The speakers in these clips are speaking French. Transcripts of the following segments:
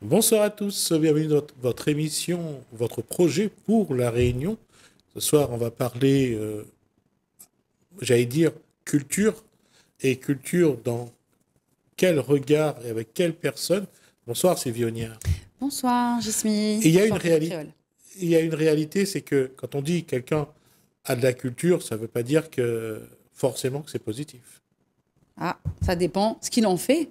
Bonsoir à tous, bienvenue dans votre émission, votre projet pour La Réunion. Ce soir, on va parler, j'allais dire, culture, et culture dans quel regard et avec quelle personne. Bonsoir Sylvionia. Bonsoir, Jismi. Et Bonsoir, Côté Créole. il y a une réalité, c'est que quand on dit quelqu'un a de la culture, ça ne veut pas dire que forcément que c'est positif. Ah, ça dépend ce qu'il en fait.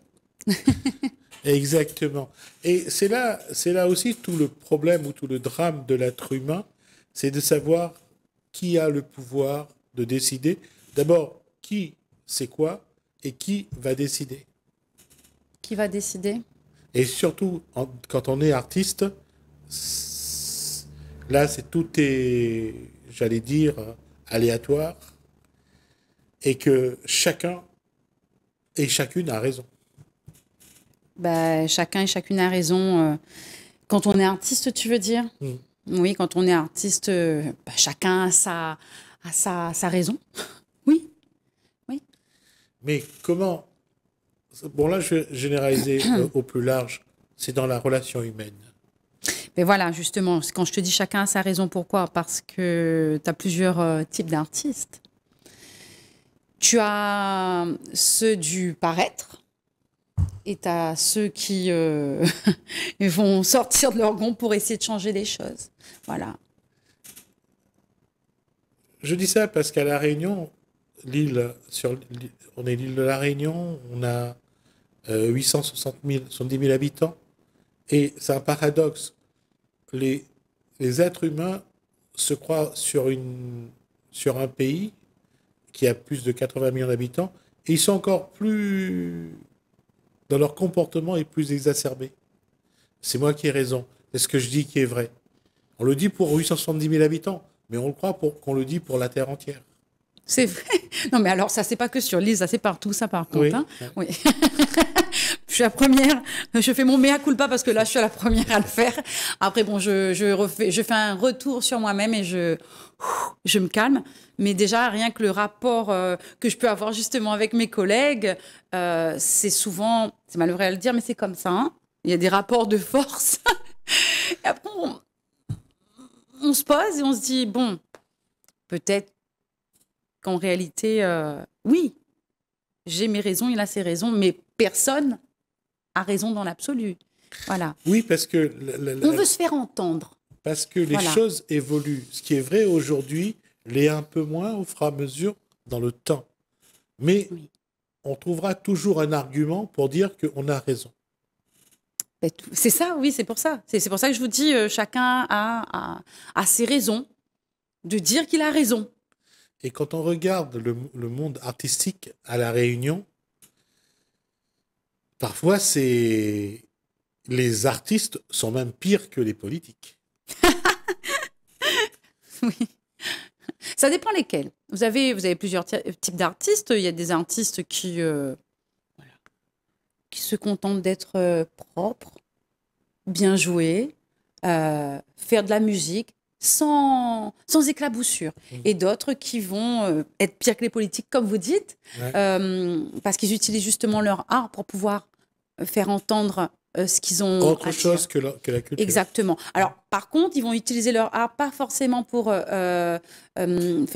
Exactement. Et c'est là aussi tout le problème ou tout le drame de l'être humain, c'est de savoir qui a le pouvoir de décider. D'abord, qui c'est quoi et qui va décider. Qui va décider? Et surtout, quand on est artiste, là, c'est tout est, j'allais dire, aléatoire et que chacun et chacune a raison. Bah, chacun et chacune a raison. Quand on est artiste, tu veux dire? Mm. Oui, quand on est artiste, bah, chacun a sa raison. Oui, oui. Mais comment. Bon, là, je vais généraliser au plus large. C'est dans la relation humaine. Mais voilà, justement, quand je te dis chacun a sa raison, pourquoi? Parce que tu as plusieurs types d'artistes. Tu as ceux du paraître. Et tu as ceux qui vont sortir de leur gond pour essayer de changer les choses. Voilà. Je dis ça parce qu'à La Réunion, on est l'île de La Réunion, on a 860 000, 70 000 habitants. Et c'est un paradoxe. Les, les êtres humains se croient sur un pays qui a plus de 80 millions d'habitants et ils sont encore plus dans leur comportement est plus exacerbé. C'est moi qui ai raison. C'est ce que je dis qui est vrai. On le dit pour 870 000 habitants, mais on le croit pour qu'on le dit pour la Terre entière. C'est vrai. Non, mais alors, ça, c'est pas que sur l'île, ça, c'est partout, ça, par contre. Oui. Hein. Oui. Je suis la première. Je fais mon mea culpa parce que là, je suis la première à le faire. Après, bon, je fais un retour sur moi-même et je me calme. Mais déjà, rien que le rapport que je peux avoir justement avec mes collègues, c'est souvent, c'est malheureux à le dire, mais c'est comme ça. Hein. Il y a des rapports de force. Et après, on se pose et on se dit, bon, peut-être qu'en réalité, oui, j'ai mes raisons, il a ses raisons, mais personne a raison dans l'absolu. Voilà. Oui, parce que, On veut se faire entendre. parce que les Voilà. choses évoluent. Ce qui est vrai aujourd'hui l'est un peu moins au fur et à mesure dans le temps. Mais Oui. on trouvera toujours un argument pour dire qu'on a raison. C'est ça, oui, c'est pour ça. C'est pour ça que je vous dis, chacun a ses raisons de dire qu'il a raison. Et quand on regarde le monde artistique à La Réunion, parfois les artistes sont même pires que les politiques. Oui. Ça dépend lesquels. Vous avez plusieurs types d'artistes. Il y a des artistes qui se contentent d'être propres, bien jouer, faire de la musique sans éclaboussure. Mmh. Et d'autres qui vont être pires que les politiques, comme vous dites, Ouais. parce qu'ils utilisent justement leur art pour pouvoir faire entendre ce qu'ils ont Autre à dire. chose que la culture. Exactement. Alors, par contre, ils vont utiliser leur art pas forcément pour faire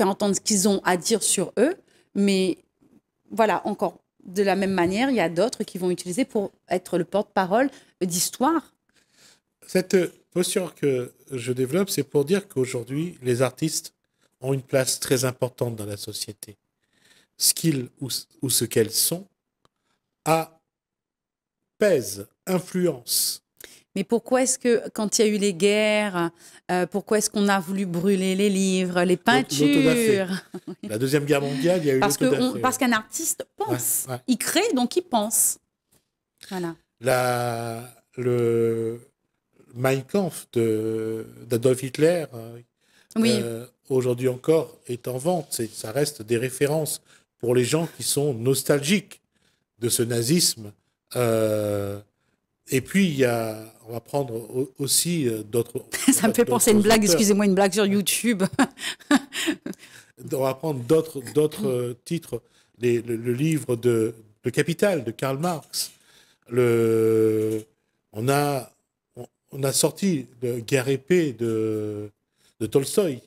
entendre ce qu'ils ont à dire sur eux, mais voilà, encore de la même manière, il y a d'autres qui vont utiliser pour être le porte-parole d'histoire. Cette posture que je développe, c'est pour dire qu'aujourd'hui, les artistes ont une place très importante dans la société. Ce qu'ils ou ce qu'elles sont a, pèse, influence. Mais pourquoi est-ce que, quand il y a eu les guerres, pourquoi est-ce qu'on a voulu brûler les livres, les L'autodafé. peintures? La Deuxième Guerre mondiale, il y a eu l'autodafé. Parce qu'un artiste Ouais, pense. ouais. Il crée, donc il pense. Voilà. Le Mein Kampf d'Adolf Hitler, Oui, aujourd'hui encore, est en vente. Ça reste des références pour les gens qui sont nostalgiques de ce nazisme. Et puis, on va prendre aussi d'autres. ça me fait penser à une d'autres blague, auteurs. excusez-moi, une blague sur YouTube. On va prendre d'autres titres. Le livre de Le Capital de Karl Marx. On a on a sorti de Guerre et paix de Tolstoï.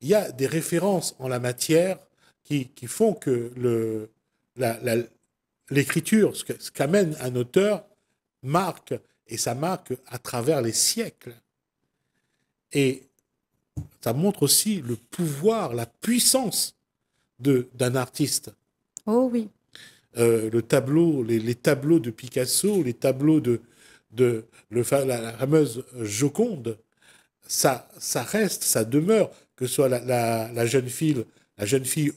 Il y a des références en la matière qui font que l'écriture, ce qu'amène un auteur, marque, et ça marque à travers les siècles. Et ça montre aussi le pouvoir, la puissance d'un artiste. Oh oui. Les tableaux de Picasso, les tableaux la fameuse Joconde, ça reste, ça demeure, que ce soit la jeune fille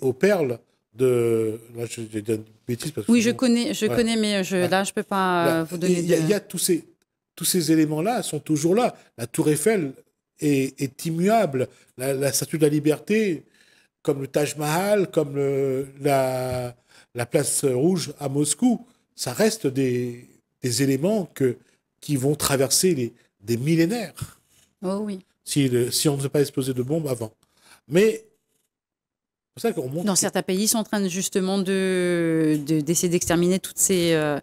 aux perles là, je dis une bêtise parce que Oui, je connais, mais là, je peux pas vous donner. Il y a tous ces éléments-là sont toujours là. La Tour Eiffel est immuable. La Statue de la Liberté, comme le Taj Mahal, comme la Place Rouge à Moscou, ça reste des éléments qui vont traverser des millénaires. Oh oui. Si on ne veut pas exploser de bombes avant. Mais c'est pour ça qu'on montre. Dans certains pays, ils sont en train justement d'essayer d'exterminer toutes ces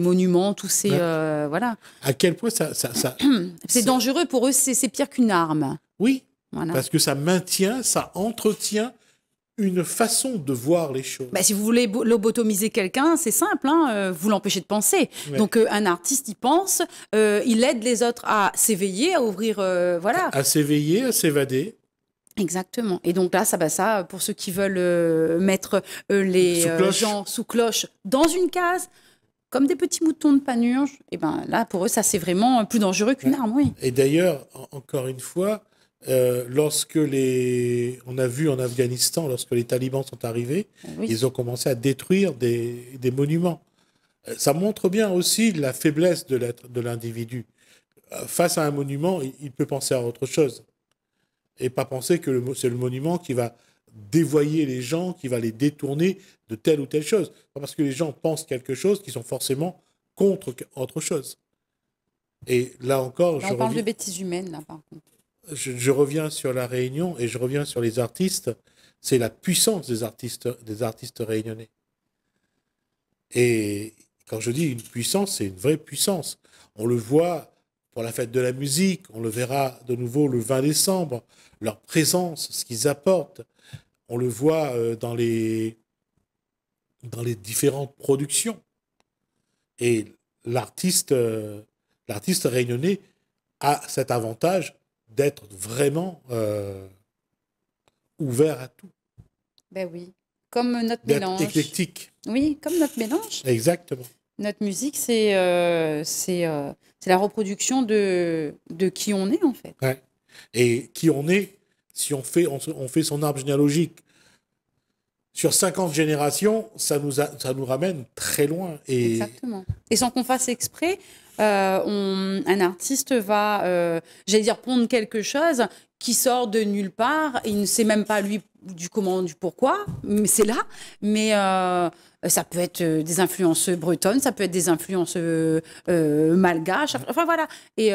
monuments, tous ces voilà. À quel point ça c'est dangereux pour eux, c'est pire qu'une arme. Oui, voilà. Parce que ça entretient une façon de voir les choses. Si vous voulez lobotomiser quelqu'un, c'est simple, vous l'empêchez de penser. Ouais. Donc un artiste, il pense, il aide les autres à s'éveiller, à ouvrir, voilà. À s'éveiller, à s'évader. Exactement. Et donc là, ça, pour ceux qui veulent mettre les gens sous cloche dans une case, comme des petits moutons de Panurge, et ben là, pour eux, ça c'est vraiment plus dangereux qu'une arme, oui. Et d'ailleurs, encore une fois, lorsque on a vu en Afghanistan, lorsque les talibans sont arrivés, oui. Ils ont commencé à détruire des monuments. Ça montre bien aussi la faiblesse de l'individu. Face à un monument, il peut penser à autre chose. Et pas penser que c'est le monument qui va dévoyer les gens, qui va les détourner de telle ou telle chose. Pas parce que les gens pensent quelque chose qu'ils sont forcément contre autre chose. Et là encore... on parle de bêtises humaines, là, par contre. Je reviens sur la Réunion et je reviens sur les artistes. C'est la puissance des artistes réunionnais. Et quand je dis une puissance, c'est une vraie puissance. On le voit pour la fête de la musique, on le verra de nouveau le 20 décembre. Leur présence, ce qu'ils apportent, on le voit dans les différentes productions. Et l'artiste réunionnais a cet avantage d'être vraiment ouvert à tout. Ben oui, comme notre mélange. Éclectique. Oui, comme notre mélange. Exactement. Notre musique, c'est la reproduction de qui on est, en fait. Ouais. Et qui on est, si on fait son arbre généalogique sur 50 générations, ça nous ramène très loin. Exactement. Et sans qu'on fasse exprès, un artiste va, j'allais dire, pondre quelque chose qui sort de nulle part. Il ne sait même pas, lui, du comment, du pourquoi, mais c'est là. Mais ça peut être des influences bretonnes, ça peut être des influences malgaches, enfin voilà. Et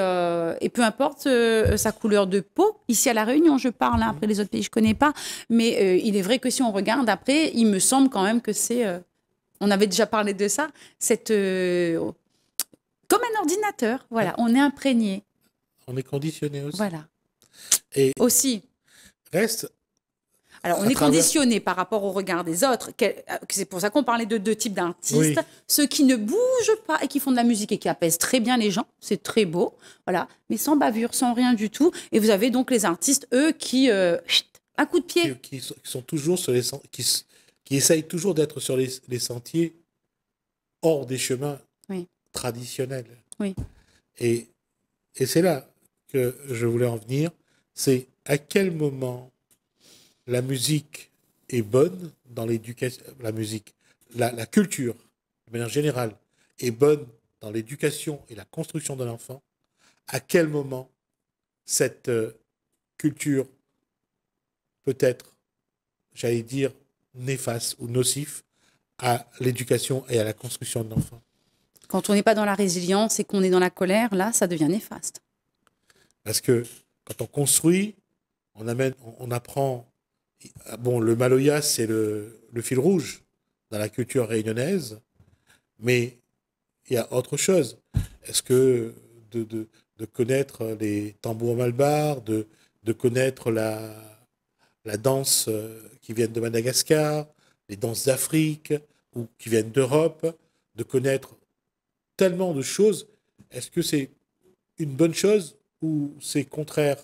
peu importe sa couleur de peau, ici à La Réunion, je parle, hein, après les autres pays, je ne connais pas. Mais il est vrai que si on regarde après, il me semble quand même que c'est... on avait déjà parlé de ça, comme un ordinateur, voilà, on est imprégné. On est conditionné aussi. Voilà. Et aussi. Reste. Alors, on est conditionné par rapport au regard des autres. C'est pour ça qu'on parlait de deux types d'artistes. Oui. Ceux qui ne bougent pas et qui font de la musique et qui apaisent très bien les gens. C'est très beau. Voilà. Mais sans bavure, sans rien du tout. Et vous avez donc les artistes, eux, qui... un coup de pied. Qui sont toujours sur qui essayent toujours d'être sur les sentiers hors des chemins traditionnels. Oui. Et c'est là que je voulais en venir. C'est à quel moment la musique est bonne dans l'éducation. La musique, la culture, de manière générale, est bonne dans l'éducation et la construction de l'enfant. À quel moment cette culture peut être, j'allais dire, néfaste ou nocif à l'éducation et à la construction de l'enfant. Quand on n'est pas dans la résilience et qu'on est dans la colère, là, ça devient néfaste. Parce que quand on construit, on apprend... Bon, le Maloya, c'est le fil rouge dans la culture réunionnaise, mais il y a autre chose. Est-ce que de connaître les tambours malbars, de connaître la danse qui vient de Madagascar, les danses d'Afrique ou qui viennent d'Europe, de connaître tellement de choses. Est-ce que c'est une bonne chose ou c'est contraire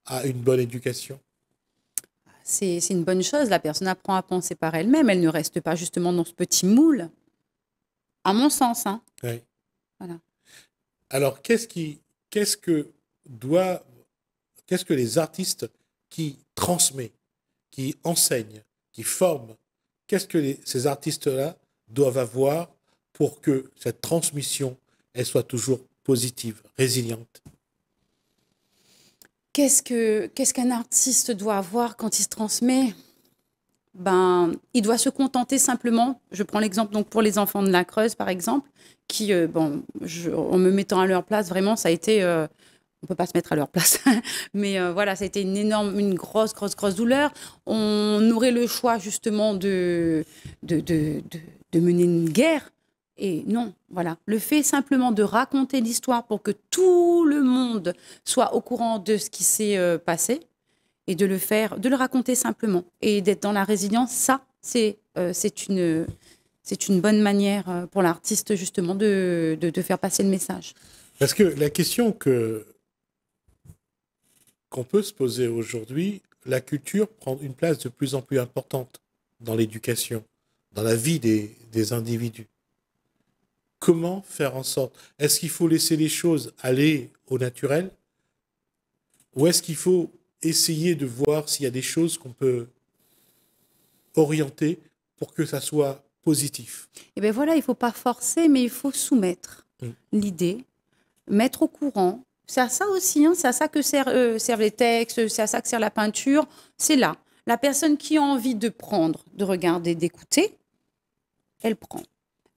à une bonne éducation? C'est une bonne chose. La personne apprend à penser par elle-même. Elle ne reste pas justement dans ce petit moule, à mon sens. Hein. Oui. Voilà. Alors, qu'est-ce que doit, qu'est-ce que les artistes qui transmettent, qui enseignent, qui forment, qu'est-ce que ces artistes-là doivent avoir pour que cette transmission, elle soit toujours positive, résiliente? Qu'est-ce qu'un artiste doit avoir quand il se transmet? Ben, il doit se contenter simplement. Je prends l'exemple donc pour les enfants de la Creuse, par exemple, qui, en me mettant à leur place, vraiment, ça a été. On peut pas se mettre à leur place, mais voilà, ça a été une grosse, grosse, grosse douleur. On aurait le choix justement de mener une guerre. Et non, voilà. Le fait simplement de raconter l'histoire pour que tout le monde soit au courant de ce qui s'est passé et de le raconter simplement et d'être dans la résilience, ça, c'est une bonne manière pour l'artiste justement de faire passer le message. Parce que la question qu'on peut se poser aujourd'hui, la culture prend une place de plus en plus importante dans l'éducation, dans la vie des individus. Comment faire en sorte? Est-ce qu'il faut laisser les choses aller au naturel? Ou est-ce qu'il faut essayer de voir s'il y a des choses qu'on peut orienter pour que ça soit positif? Et bien voilà, il ne faut pas forcer, mais il faut soumettre l'idée, mettre au courant. C'est à ça aussi, hein, c'est à ça que servent les textes, c'est à ça que sert la peinture. C'est là. La personne qui a envie de prendre, de regarder, d'écouter, elle prend.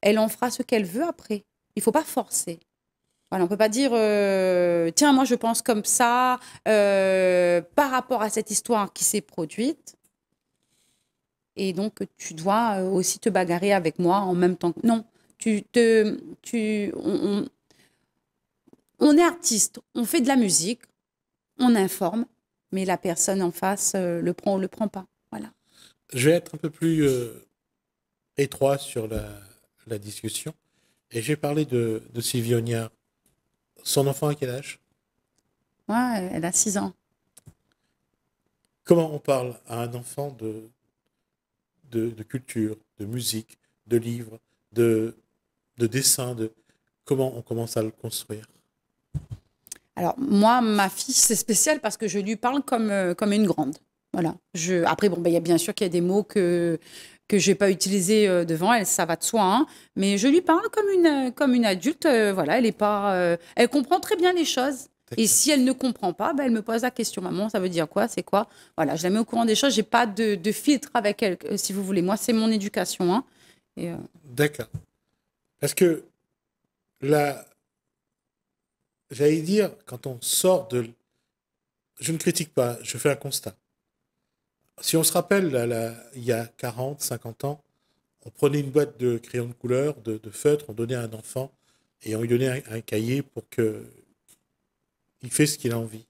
Elle en fera ce qu'elle veut après. Il ne faut pas forcer. Voilà, on ne peut pas dire tiens, moi je pense comme ça par rapport à cette histoire qui s'est produite. Et donc tu dois aussi te bagarrer avec moi en même temps. Non, on est artiste, on fait de la musique, on informe, mais la personne en face le prend ou le prend pas. Voilà. Je vais être un peu plus étroit sur la discussion. Et j'ai parlé de Sylvie Ognard. Son enfant à quel âge? Ouais, elle a 6 ans. Comment on parle à un enfant de culture, de musique, de livres, de dessin, comment on commence à le construire? Alors, moi, ma fille, c'est spécial parce que je lui parle comme une grande. Voilà. Après, bon, il y a bien sûr qu'il y a des mots que je n'ai pas utilisés devant elle, ça va de soi. Hein, mais je lui parle comme une adulte. Voilà, elle est pas, elle comprend très bien les choses. Et si elle ne comprend pas, ben, elle me pose la question. Maman, ça veut dire quoi? C'est quoi? Voilà, je la mets au courant des choses. Je n'ai pas de filtre avec elle, si vous voulez. Moi, c'est mon éducation. Hein. D'accord. Parce que là, j'allais dire, quand on sort de... Je ne critique pas, je fais un constat. Si on se rappelle, il y a 40, 50 ans, on prenait une boîte de crayons de couleur, de feutres, on donnait à un enfant et on lui donnait un cahier pour qu'il fasse ce qu'il a envie.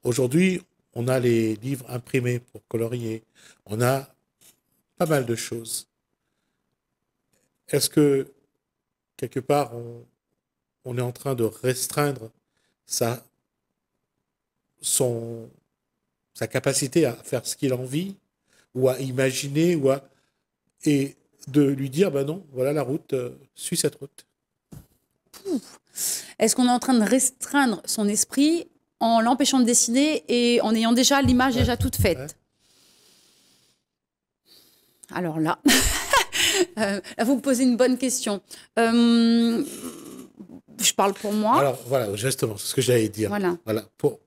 Aujourd'hui, on a les livres imprimés pour colorier. On a pas mal de choses. Est-ce que, quelque part, on est en train de restreindre sa capacité à faire ce qu'il a envie, ou à imaginer, et de lui dire, ben non, voilà la route, suis cette route. Est-ce qu'on est en train de restreindre son esprit en l'empêchant de dessiner et en ayant déjà l'image déjà toute faite? Ouais. Alors là, vous me posez une bonne question. Je parle pour moi. Alors voilà, justement, c'est ce que j'allais dire. Voilà.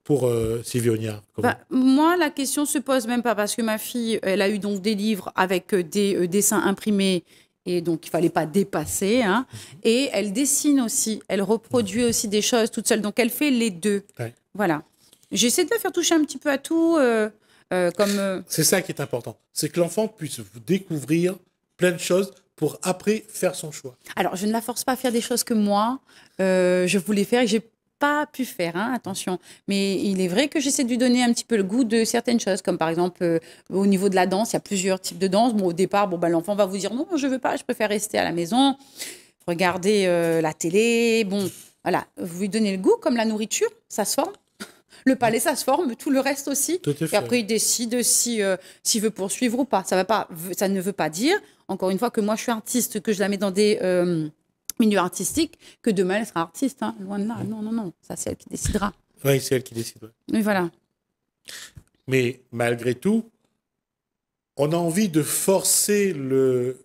Pour Sylvie Ognard. Moi, la question se pose même pas parce que ma fille, elle a eu donc des livres avec des dessins imprimés et donc il fallait pas dépasser. Hein. Et elle dessine aussi, elle reproduit aussi des choses toute seule. Donc elle fait les deux. Ouais. Voilà. J'essaie de la faire toucher un petit peu à tout. C'est ça qui est important, c'est que l'enfant puisse découvrir plein de choses pour après faire son choix. Alors, je ne la force pas à faire des choses que moi, je voulais faire et j'ai pas pu faire, hein, attention. Mais il est vrai que j'essaie de lui donner un petit peu le goût de certaines choses, comme par exemple au niveau de la danse, il y a plusieurs types de danse. Bon, au départ, l'enfant va vous dire non, je veux pas, je préfère rester à la maison, regarder la télé. Bon, voilà, vous lui donnez le goût, comme la nourriture, ça se forme. Le palais, ça se forme, tout le reste aussi. Tout à fait. Et après, il décide s'il veut poursuivre ou pas. Ça ne veut pas dire, encore une fois, que moi, je suis artiste, que je la mets dans des milieux artistiques, que demain, elle sera artiste. Hein. Loin de là. Non, non, non. Ça, c'est elle qui décidera. Oui, c'est elle qui décide. Ouais. Oui, voilà. Mais malgré tout, on a envie de forcer le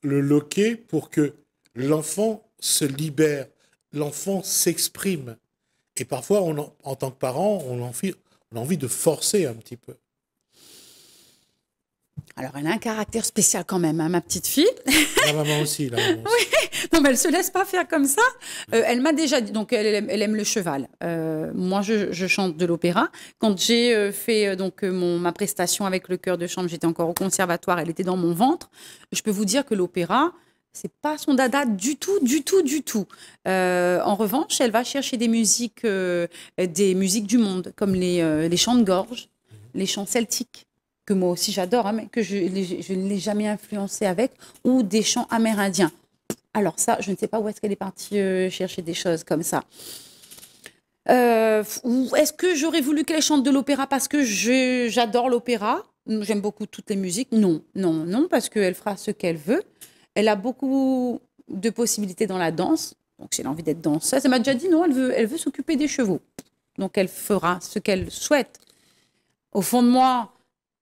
loquet pour que l'enfant se libère, l'enfant s'exprime. Et parfois, en tant que parent, on a envie de forcer un petit peu. Alors, elle a un caractère spécial quand même, hein, ma petite fille. La maman aussi. Oui, non, mais elle se laisse pas faire comme ça. Elle m'a déjà dit, donc elle aime le cheval. Moi, je chante de l'opéra. Quand j'ai fait ma prestation avec le chœur de chambre, j'étais encore au conservatoire, elle était dans mon ventre. Je peux vous dire que l'opéra, c'est pas son dada du tout, du tout, du tout. En revanche, elle va chercher des musiques du monde, comme les chants de gorge, les chants celtiques, que moi aussi j'adore, hein, mais que je ne l'ai jamais influencé avec, ou des chants amérindiens. Alors ça, je ne sais pas où est-ce qu'elle est partie chercher des choses comme ça. Ou est-ce que j'aurais voulu qu'elle chante de l'opéra parce que j'adore l'opéra? J'aime beaucoup toutes les musiques. Non, non, non, parce qu'elle fera ce qu'elle veut. Elle a beaucoup de possibilités dans la danse. Donc, si elle a envie d'être danseuse, elle m'a déjà dit non, elle veut s'occuper des chevaux. Donc, elle fera ce qu'elle souhaite. Au fond de moi,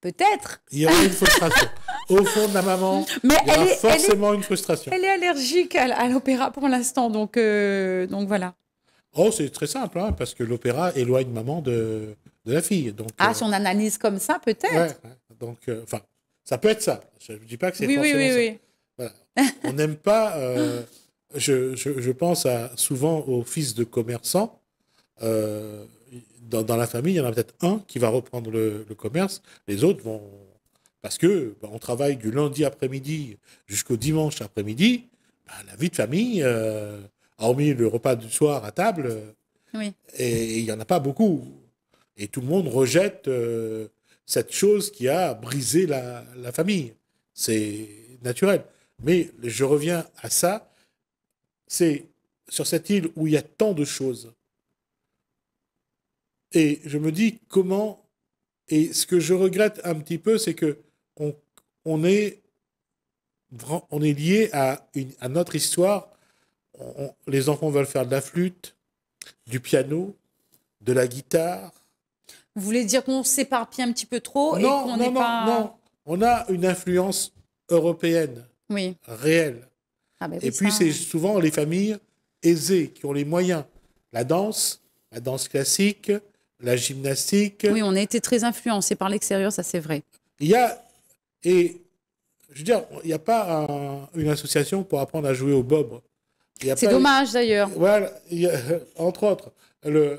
peut-être. Il y aura une frustration. Au fond de la maman, il y aura forcément une frustration. Elle est allergique à l'opéra pour l'instant. Donc voilà. Oh, c'est très simple, hein, parce que l'opéra éloigne maman de la fille. Donc, si on analyse comme ça, peut-être. Ouais, donc, ça peut être ça. Je ne dis pas que c'est forcément ça. Oui. Voilà. On n'aime pas. Je pense souvent aux fils de commerçants. Dans la famille, il y en a peut-être un qui va reprendre le commerce. Les autres vont. Parce que on travaille du lundi après-midi jusqu'au dimanche après-midi. La vie de famille, hormis le repas du soir à table, oui. Et il n'y en a pas beaucoup. Et tout le monde rejette cette chose qui a brisé la famille. C'est naturel. Mais je reviens à ça, c'est sur cette île où il y a tant de choses. Et je me dis comment... Et ce que je regrette un petit peu, c'est que on est lié à notre histoire. Les enfants veulent faire de la flûte, du piano, de la guitare. Vous voulez dire qu'on s'éparpille un petit peu trop Non, et qu'on non. On a une influence européenne. Oui. Réel. Oui, et puis, c'est souvent les familles aisées qui ont les moyens. La danse classique, la gymnastique. Oui, on a été très influencés par l'extérieur, ça c'est vrai. Il n'y a pas une association pour apprendre à jouer au bob. C'est dommage d'ailleurs. Voilà, entre autres.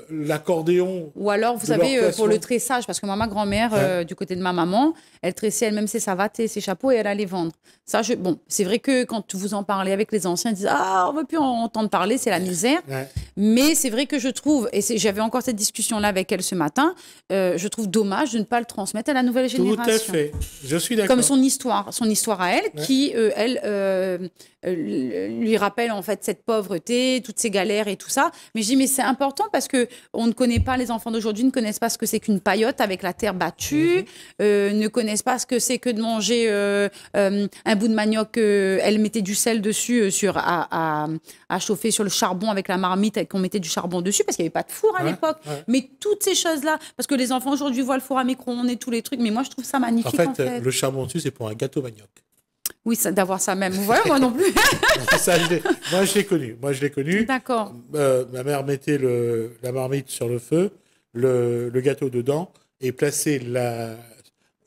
L'accordéon. Ou alors, vous savez, pour le tressage, parce que moi, ma grand-mère, du côté de ma maman, elle tressait elle-même ses savates et ses chapeaux et elle allait vendre. Ça, c'est vrai que quand vous en parlez avec les anciens, ils disent « Ah, on ne veut plus en entendre parler, c'est la misère. » Mais c'est vrai que je trouve, et j'avais encore cette discussion-là avec elle ce matin, je trouve dommage de ne pas le transmettre à la nouvelle génération. Tout à fait, je suis d'accord. Comme son histoire à elle, qui, lui rappelle en fait cette pauvreté, toutes ces galères et tout ça. Mais je dis, mais c'est important parce qu'on ne connaît pas, les enfants d'aujourd'hui ne connaissent pas ce que c'est qu'une paillote avec la terre battue, ne connaissent pas ce que c'est que de manger un bout de manioc, elle mettait du sel dessus à chauffer sur le charbon avec la marmite et qu'on mettait du charbon dessus parce qu'il n'y avait pas de four à l'époque. Mais toutes ces choses-là, parce que les enfants aujourd'hui voient le four à micro-ondes et tous les trucs, mais moi je trouve ça magnifique en fait. Le charbon dessus, c'est pour un gâteau manioc. Oui, d'avoir ça même. Vous voyez, moi non plus. Moi, je l'ai connu. D'accord. Ma mère mettait la marmite sur le feu, le gâteau dedans, et plaçait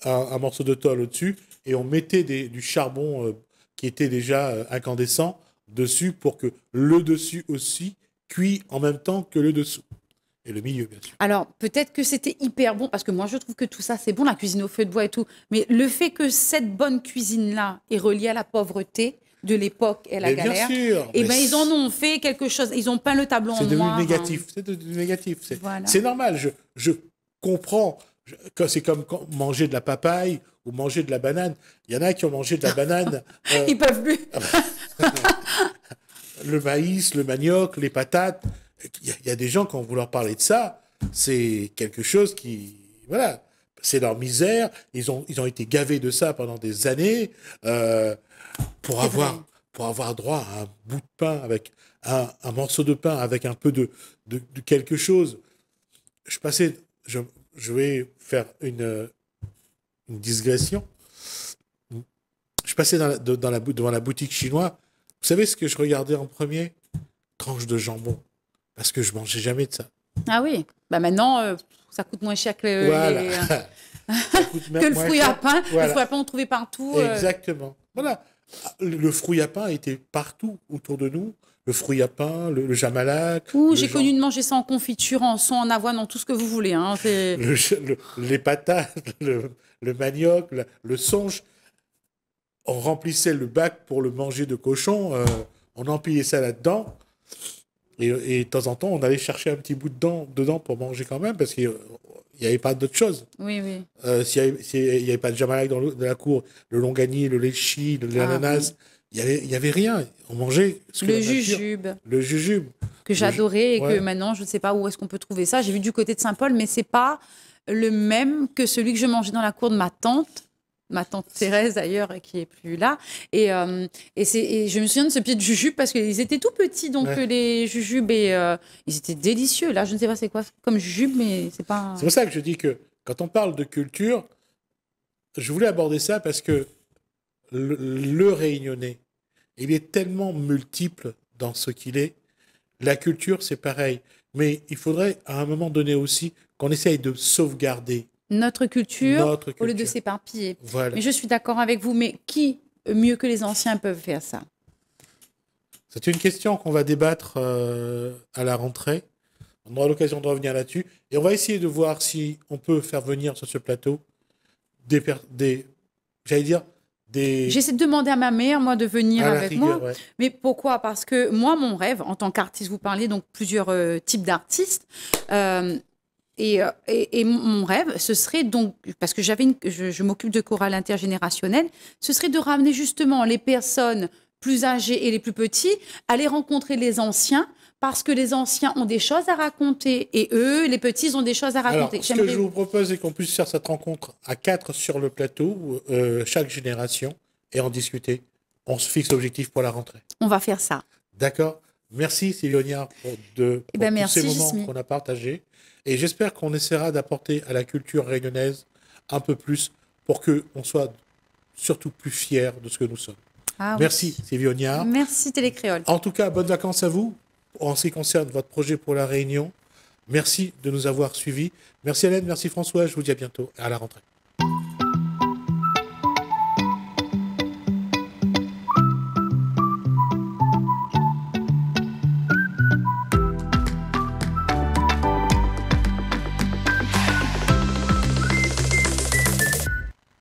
un morceau de tôle au-dessus, et on mettait du charbon qui était déjà incandescent dessus pour que le dessus aussi cuit en même temps que le dessous. Et le milieu, bien sûr. Alors, peut-être que c'était hyper bon, parce que moi, je trouve que tout ça, c'est bon, la cuisine au feu de bois et tout. Mais le fait que cette bonne cuisine-là est reliée à la pauvreté, de l'époque et la Mais bien galère. sûr, Et mais ben ils en ont fait quelque chose. Ils ont peint le tableau en c'est devenu noir. négatif. C'est devenu négatif. Voilà. C'est normal. Je comprends. C'est comme manger de la papaye ou manger de la banane. Il y en a qui ont mangé de la banane. Ils peuvent plus. Le maïs, le manioc, les patates. Il y a des gens, quand vous leur parlez de ça, c'est quelque chose qui... Voilà. C'est leur misère. Ils ont été gavés de ça pendant des années pour avoir droit à un bout de pain, avec un morceau de pain, avec un peu de quelque chose. Je vais faire une digression. Je passais devant la boutique chinoise. Vous savez ce que je regardais en premier? Tranche de jambon. Parce que je mangeais jamais de ça. Ah oui. Bah maintenant, ça coûte moins cher que Voilà. que le fruit à pain. Voilà. Le fruit à pain, on trouvait partout. Exactement. Voilà. Le fruit à pain était partout autour de nous. Le fruit à pain, le jamalak. J'ai connu de manger ça en confiture, en son, en avoine, en tout ce que vous voulez. Hein. Les patates, le manioc, le songe. On remplissait le bac pour le manger de cochon. On empilait ça là-dedans. Et de temps en temps, on allait chercher un petit bout dedans pour manger quand même, parce qu'il n'y avait pas d'autre chose. Oui, oui. S'il n'y avait pas de jamalak dans la cour, le longani, le litchi, l'ananas, il n'y avait rien. On mangeait le jujube. Le jujube. Que j'adorais et que maintenant, je ne sais pas où est-ce qu'on peut trouver ça. J'ai vu du côté de Saint-Paul, mais ce n'est pas le même que celui que je mangeais dans la cour de ma tante Thérèse d'ailleurs, qui est plus là. Et je me souviens de ce pied de jujube parce qu'ils étaient tout petits, donc les jujubes, ils étaient délicieux. Là, je ne sais pas c'est quoi comme jujube, mais c'est pas... C'est pour ça que je dis que quand on parle de culture, je voulais aborder ça parce que le Réunionnais, il est tellement multiple dans ce qu'il est. La culture, c'est pareil. Mais il faudrait, à un moment donné aussi, qu'on essaye de sauvegarder notre culture, au lieu de s'éparpiller. Voilà. Mais je suis d'accord avec vous, mais qui, mieux que les anciens, peuvent faire ça? C'est une question qu'on va débattre à la rentrée. On aura l'occasion de revenir là-dessus. Et on va essayer de voir si on peut faire venir sur ce plateau J'essaie de demander à ma mère, moi, de venir avec moi. Ouais. Mais pourquoi? Parce que moi, mon rêve, en tant qu'artiste, vous parlez donc plusieurs types d'artistes. Et mon rêve, ce serait donc, parce que je m'occupe de chorale intergénérationnelle, ce serait de ramener justement les personnes plus âgées et les plus petits, aller rencontrer les anciens, parce que les anciens ont des choses à raconter et eux, les petits, ont des choses à raconter. Alors, ce que je vous propose, c'est qu'on puisse faire cette rencontre à 4 sur le plateau, chaque génération, et en discuter. On se fixe l'objectif pour la rentrée. On va faire ça. D'accord. Merci Sylvie Ognard pour tous ces moments qu'on a partagés. Et j'espère qu'on essaiera d'apporter à la culture réunionnaise un peu plus pour qu'on soit surtout plus fiers de ce que nous sommes. Merci Sylvie Ognard. Merci Télécréole. En tout cas, bonnes vacances à vous en ce qui concerne votre projet pour la Réunion. Merci de nous avoir suivis. Merci Hélène, merci François. Je vous dis à bientôt à la rentrée.